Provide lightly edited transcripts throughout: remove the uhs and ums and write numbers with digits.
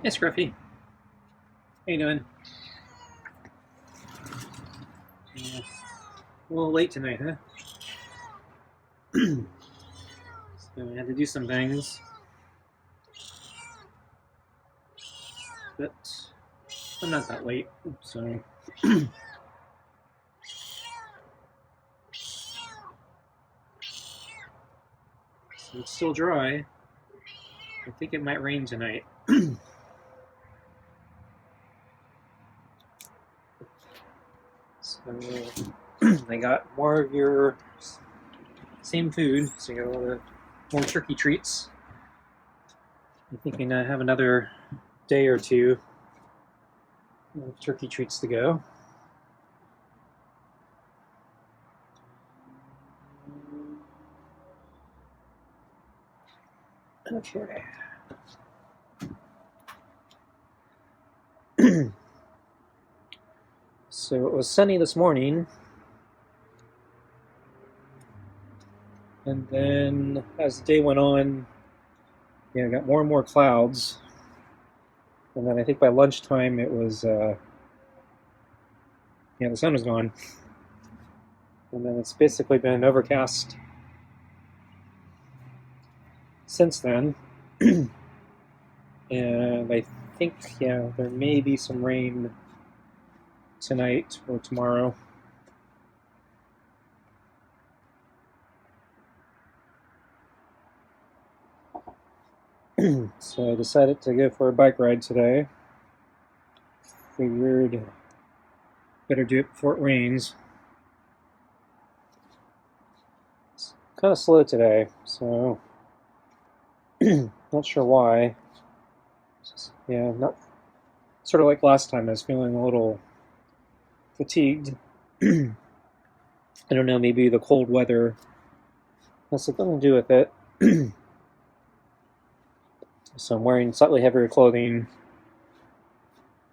Hey, Scruffy. How you doing? Yeah. A little late tonight, huh? So I had to do some things, but I'm not that late, so it's still dry. I think it might rain tonight. So I got more of your same food, so I got a lot of more turkey treats. I'm thinking I have another day or two of turkey treats to go. Okay. So it was sunny this morning, and then as the day went on, I got more and more clouds. And then I think by lunchtime it was, the sun was gone. And then it's basically been overcast since then. And I think, there may be some rain tonight or tomorrow. So I decided to go for a bike ride today. Figured better do it before it rains. It's kind of slow today, so not sure why. Not sort of like last time. I was feeling a little fatigued. I don't know, maybe the cold weather has something to do with it. So I'm wearing slightly heavier clothing.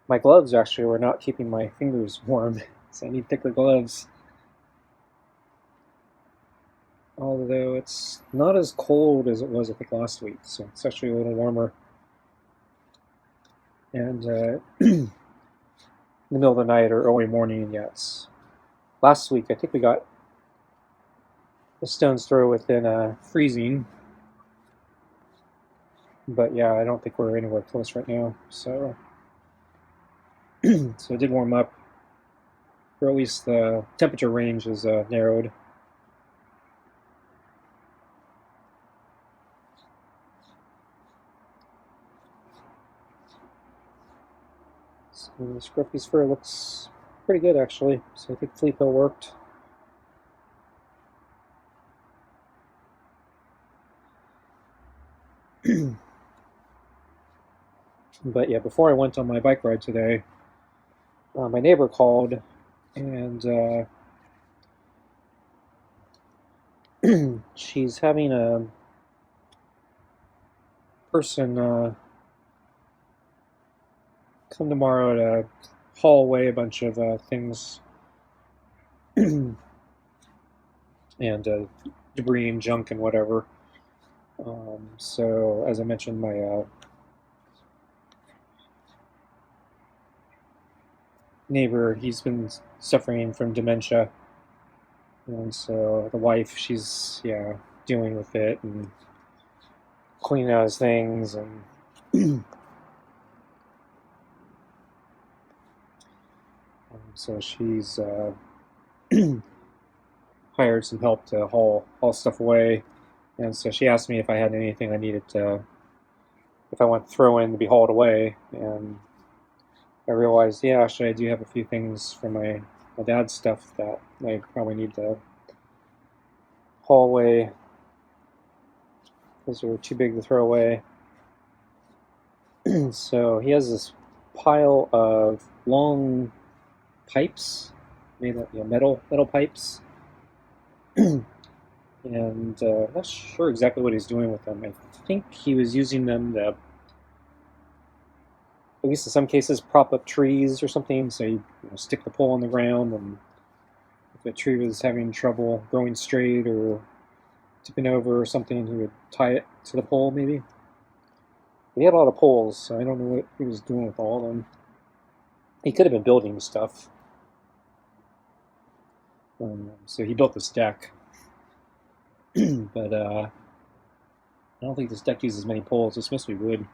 My gloves actually were not keeping my fingers warm, so I need thicker gloves. Although it's not as cold as it was, I think, last week, so it's actually a little warmer. And in the middle of the night or early morning, yes. Last week, I think we got a stone's throw within freezing. But yeah, I don't think we're anywhere close right now. So, so it did warm up, or at least the temperature range is narrowed. So Scruffy's fur looks pretty good actually. So I think flea pill worked. But yeah, before I went on my bike ride today, my neighbor called, and she's having a person come tomorrow to haul away a bunch of things and debris and junk and whatever. So as I mentioned, my neighbor, he's been suffering from dementia, and so the wife, she's dealing with it and cleaning out his things, and so she's hired some help to haul stuff away. And so she asked me if I had anything I needed to, if I want to throw in to be hauled away. And I realized, actually, I do have a few things from my dad's stuff that I probably need to haul away because they're too big to throw away. So he has this pile of long pipes, made of metal pipes. And I'm not sure exactly what he's doing with them. I think he was using them to, at least in some cases, prop up trees or something. So you stick the pole on the ground, and if a tree was having trouble growing straight or tipping over or something, he would tie it to the pole maybe. He had a lot of poles, so I don't know what he was doing with all of them. He could have been building stuff. So he built this deck, but I don't think this deck uses many poles. It's mostly wood.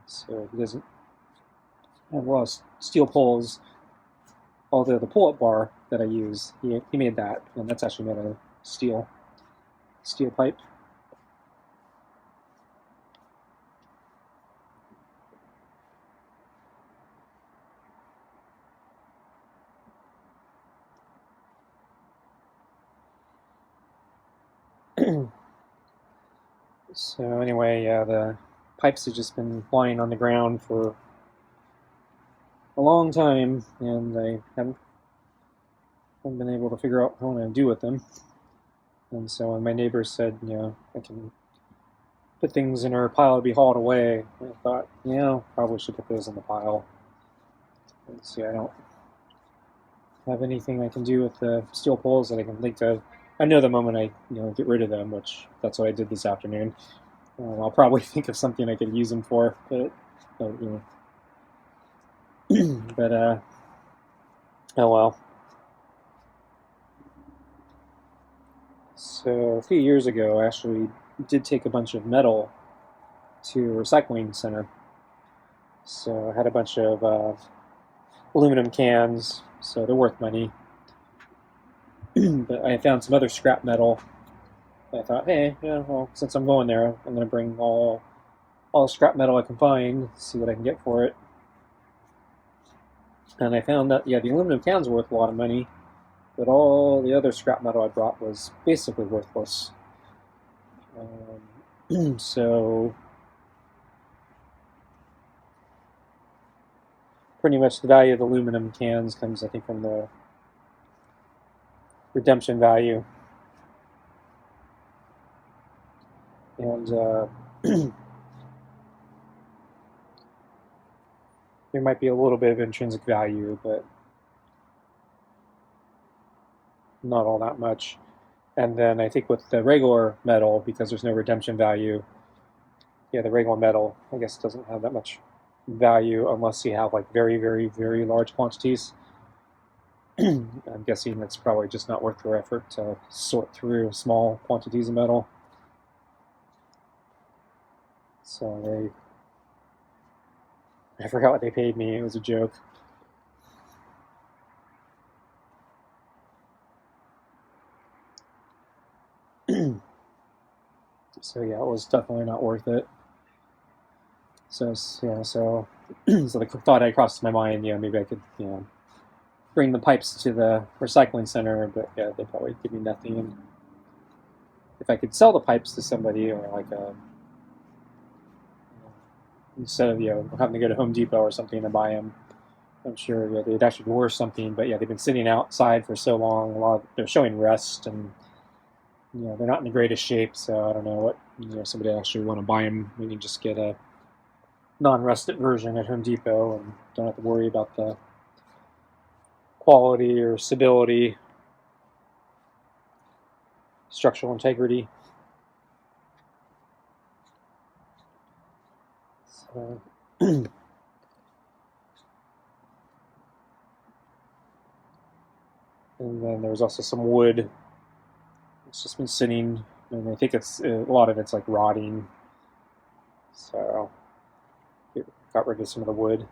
So he doesn't have a lot of steel poles. Although the pull-up bar that I use, he made that, and that's actually made of steel pipe. So anyway, yeah, the pipes have just been lying on the ground for a long time, and I haven't been able to figure out what I want to do with them. And so when my neighbors said, I can put things in our pile to be hauled away, I thought, probably should put those in the pile. And see, I don't have anything I can do with the steel poles that I can think of. I know the moment I get rid of them, which that's what I did this afternoon. I'll probably think of something I could use them for, but but oh well. So a few years ago, I actually did take a bunch of metal to a recycling center. So I had a bunch of aluminum cans, so they're worth money. But I found some other scrap metal. I thought, hey, well, since I'm going there, I'm going to bring all the scrap metal I can find, see what I can get for it. And I found that, the aluminum cans were worth a lot of money, but all the other scrap metal I brought was basically worthless. So pretty much the value of the aluminum cans comes, I think, from the redemption value. And there might be a little bit of intrinsic value, but not all that much. And then I think with the regular metal, because there's no redemption value, the regular metal, I guess, doesn't have that much value unless you have like very, very, very large quantities. I'm guessing it's probably just not worth their effort to sort through small quantities of metal. So I forgot what they paid me. It was a joke. So yeah, it was definitely not worth it. So so the thought had crossed my mind, maybe I could, bring the pipes to the recycling center, but yeah, they'd probably give me nothing. And if I could sell the pipes to somebody, or like instead of having to go to Home Depot or something to buy them, I'm sure they'd actually be worth something. But yeah, they've been sitting outside for so long. They're showing rust, and they're not in the greatest shape. So I don't know what somebody actually want to buy them. We can just get a non-rusted version at Home Depot and don't have to worry about the quality or stability, structural integrity. So, and then there's also some wood. It's just been sitting, and I think it's a lot of it's like rotting. So got rid of some of the wood.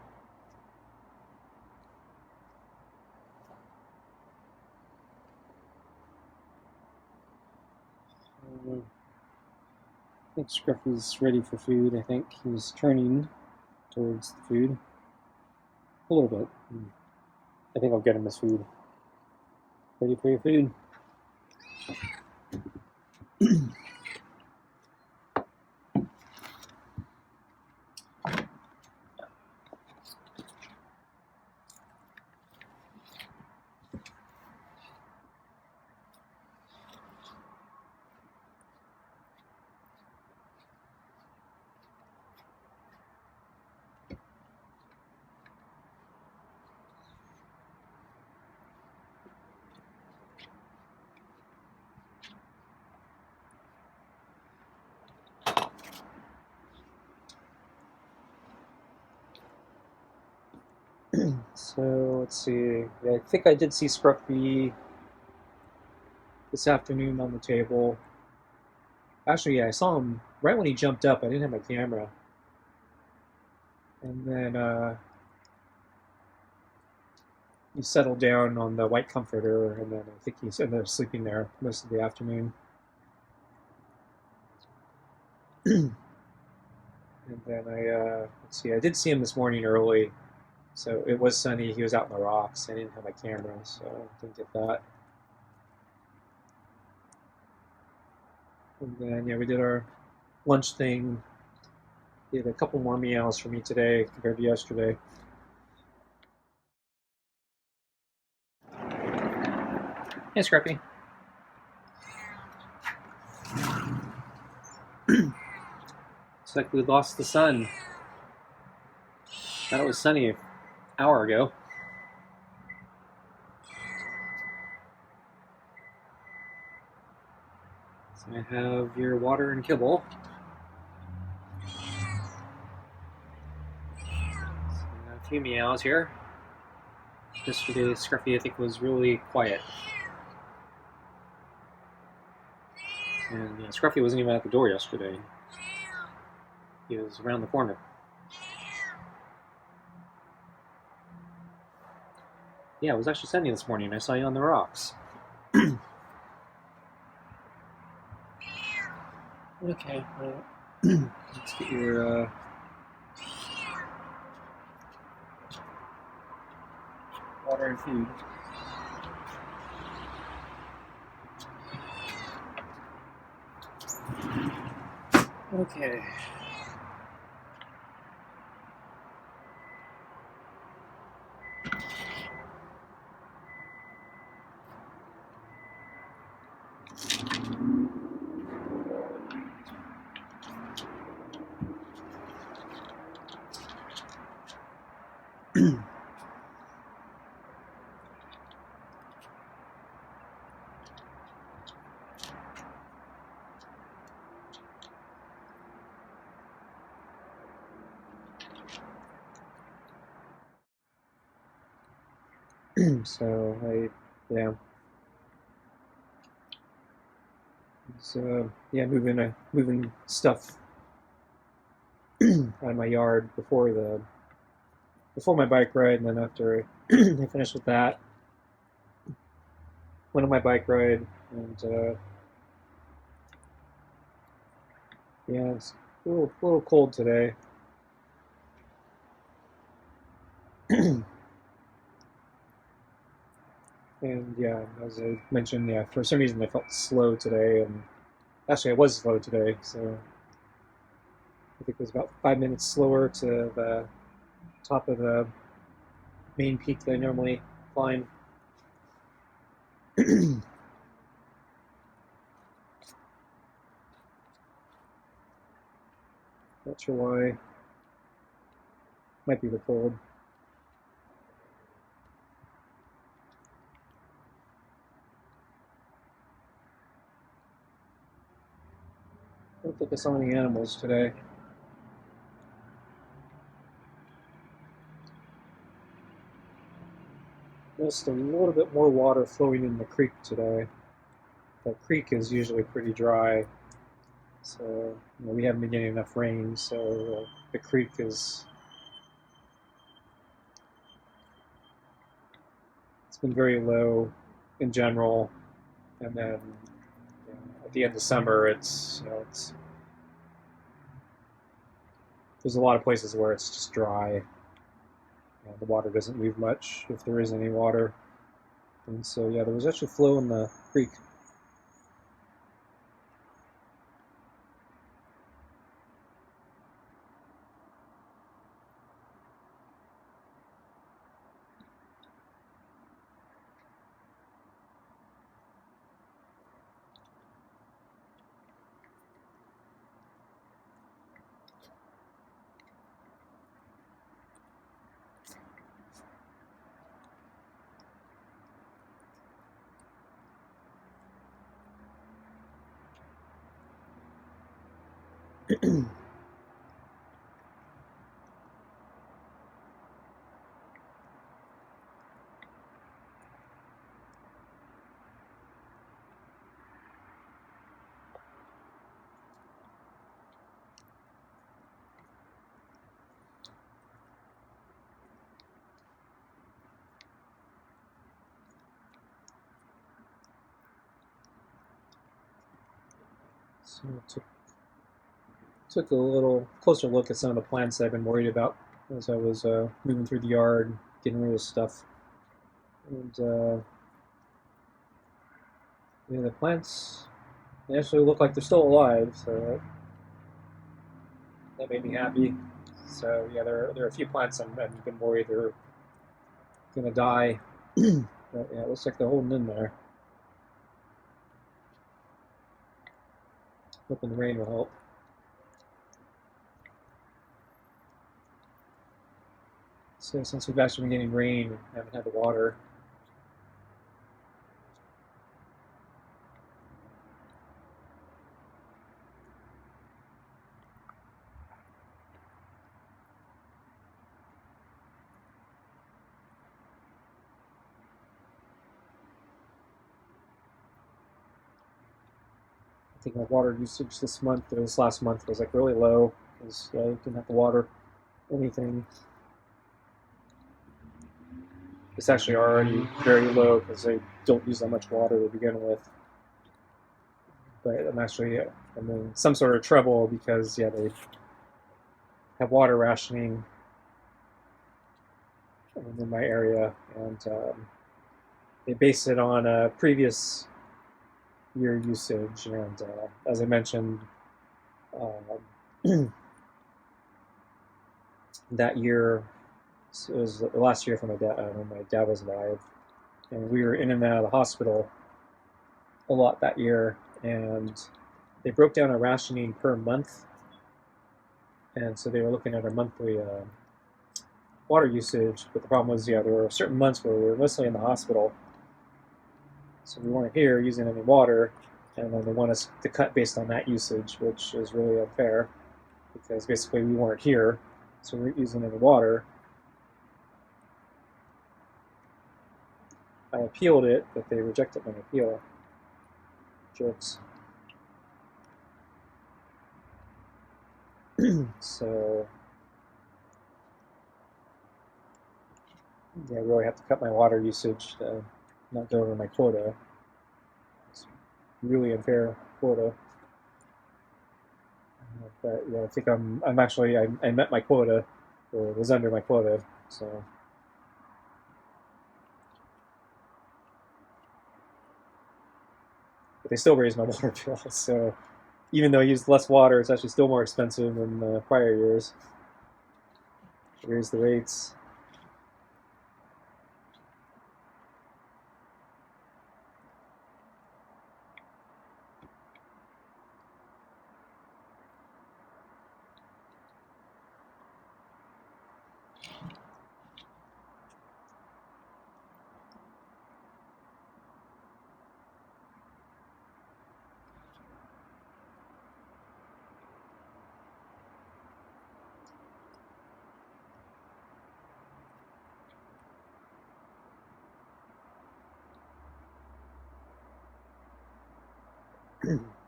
I think Scruffy's ready for food. I think he's turning towards the food a little bit. I think I'll get him his food. Ready for your food. So let's see. Yeah, I think I did see Scruffy this afternoon on the table. Actually, yeah, I saw him right when he jumped up. I didn't have my camera. And then he settled down on the white comforter, and then I think he ended up sleeping there most of the afternoon. And then let's see, I did see him this morning early. So it was sunny. He was out in the rocks. I didn't have my camera, so I didn't get that. And then, yeah, we did our lunch thing. He had a couple more meows for me today compared to yesterday. Hey, Scruffy. Looks like we lost the sun. Thought it was sunny an hour ago. So I have your water and kibble. So a few meows here. Yesterday, Scruffy, I think, was really quiet. And yeah, Scruffy wasn't even at the door yesterday. He was around the corner. Yeah, it was actually sunny this morning. I saw you on the rocks. Okay, well, let's get your water and food. Okay. So yeah, yeah, moving stuff out of my yard before my bike ride, and then after I finished with that, went on my bike ride, and yeah, it's a little cold today. And yeah, as I mentioned, yeah, for some reason I felt slow today, and actually I was slow today, so I think it was about 5 minutes slower to the top of the main peak that I normally climb. Not sure why. Might be the cold. I don't think I saw any animals today. Just a little bit more water flowing in the creek today. The creek is usually pretty dry, so we haven't been getting enough rain, so the creek is. It's been very low in general, and then at the end of summer, it's there's a lot of places where it's just dry. The water doesn't move much if there is any water, and so yeah, there was actually flow in the creek. So took a little closer look at some of the plants I've been worried about as I was moving through the yard, getting rid of stuff. And yeah, the plants, they actually look like they're still alive, so that made me happy. So yeah, there are a few plants I've been worried they're gonna die. But yeah, it looks like they're holding in there. Hoping the rain will help. So since we've actually been getting rain, we haven't had the water. I think my water usage this last month was like really low because I didn't have to water anything. It's actually already very low because I don't use that much water to begin with. But I'm in some sort of trouble because yeah, they have water rationing in my area, and they base it on a previous year usage. And as I mentioned, that year it was the last year for my dad when my dad was alive, and we were in and out of the hospital a lot that year, and they broke down our rationing per month, and so they were looking at our monthly water usage. But the problem was, yeah, there were certain months where we were mostly in the hospital, so we weren't here using any water, and then they want us to cut based on that usage, which is really unfair because basically we weren't here, so we weren't using any water. I appealed it, but they rejected my appeal. Jerks. So yeah, I really have to cut my water usage to not go over my quota. It's really unfair quota. But yeah, I think I'm actually I met my quota, or was under my quota. So, but they still raised my water bill. So even though I used less water, it's actually still more expensive than the prior years. They raised the rates.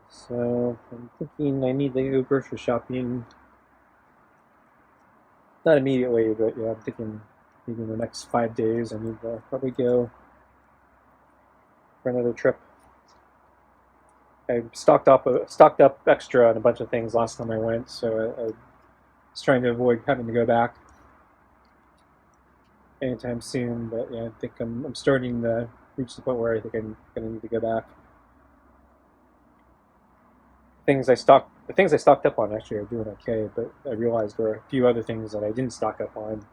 So I'm thinking I need to go grocery shopping. Not immediately, but yeah, I'm thinking maybe in the next 5 days I need to probably go for another trip. I stocked up extra on a bunch of things last time I went, so I was trying to avoid having to go back anytime soon. But yeah, I think I'm starting to reach the point where I think I'm going to need to go back. The things I stocked up on actually are doing okay, but I realized there are a few other things that I didn't stock up on.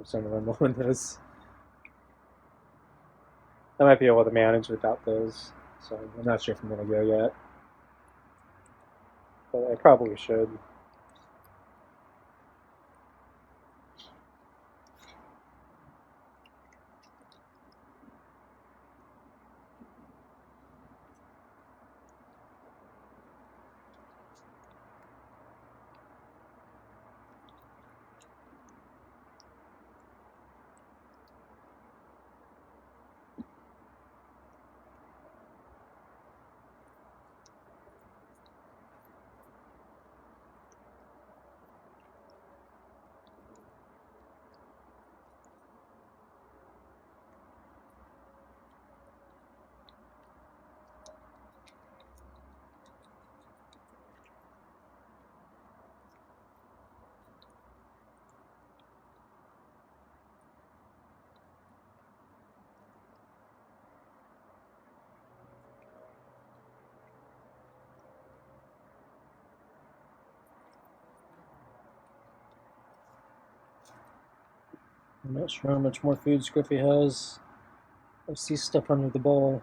Some of them one of those. I might be able to manage without those, so I'm not sure if I'm going to go yet, but I probably should. I'm not sure how much more food Scruffy has. I see stuff under the bowl.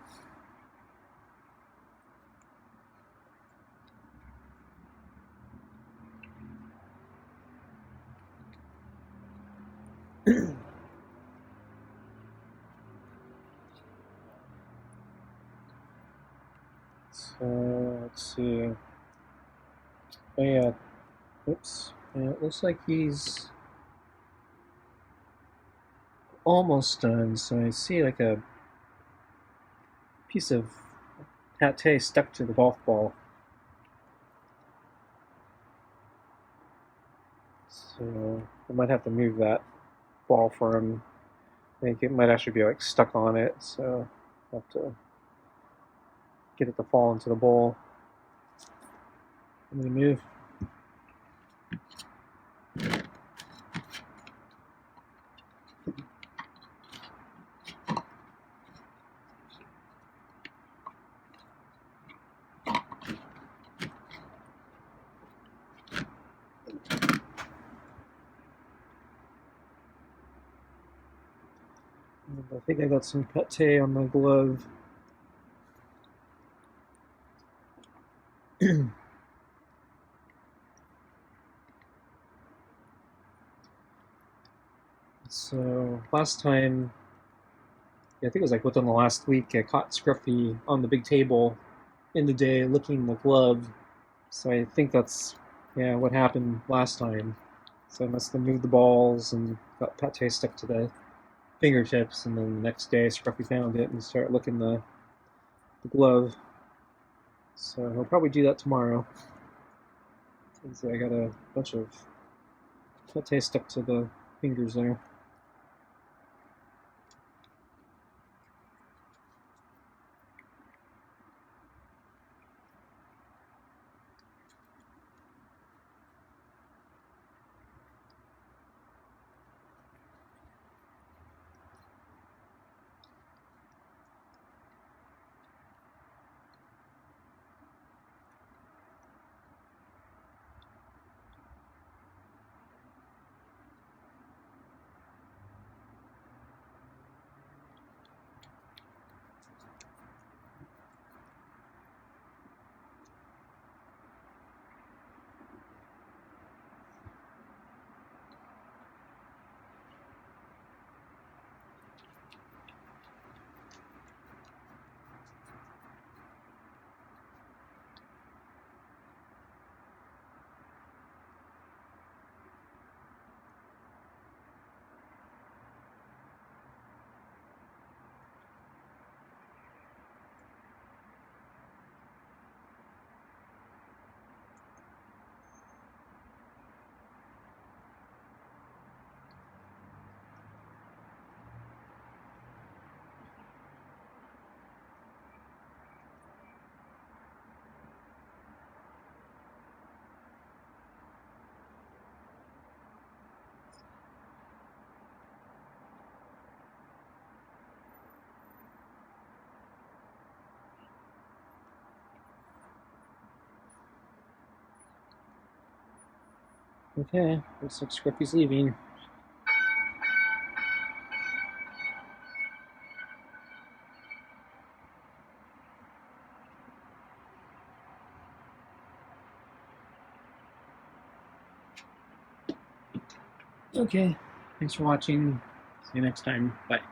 So let's see. Oh yeah, oops. Yeah, it looks like he's almost done. So I see like a piece of pate stuck to the golf ball. So I might have to move that ball for him. I think it might actually be like stuck on it, so I have to get it to fall into the bowl. I'm gonna move. And I think I got some pate on my glove. So last time, yeah, I think it was like within the last week, I caught Scruffy on the big table in the day licking the glove. So I think that's, yeah, what happened last time. So I must have moved the balls and got pate stuck to the fingertips, and then the next day Scruffy found it and started licking the glove. So he'll probably do that tomorrow. Since I got a bunch of pate stuck to the fingers there. Okay, looks like Scruffy's leaving. Okay, thanks for watching. See you next time. Bye.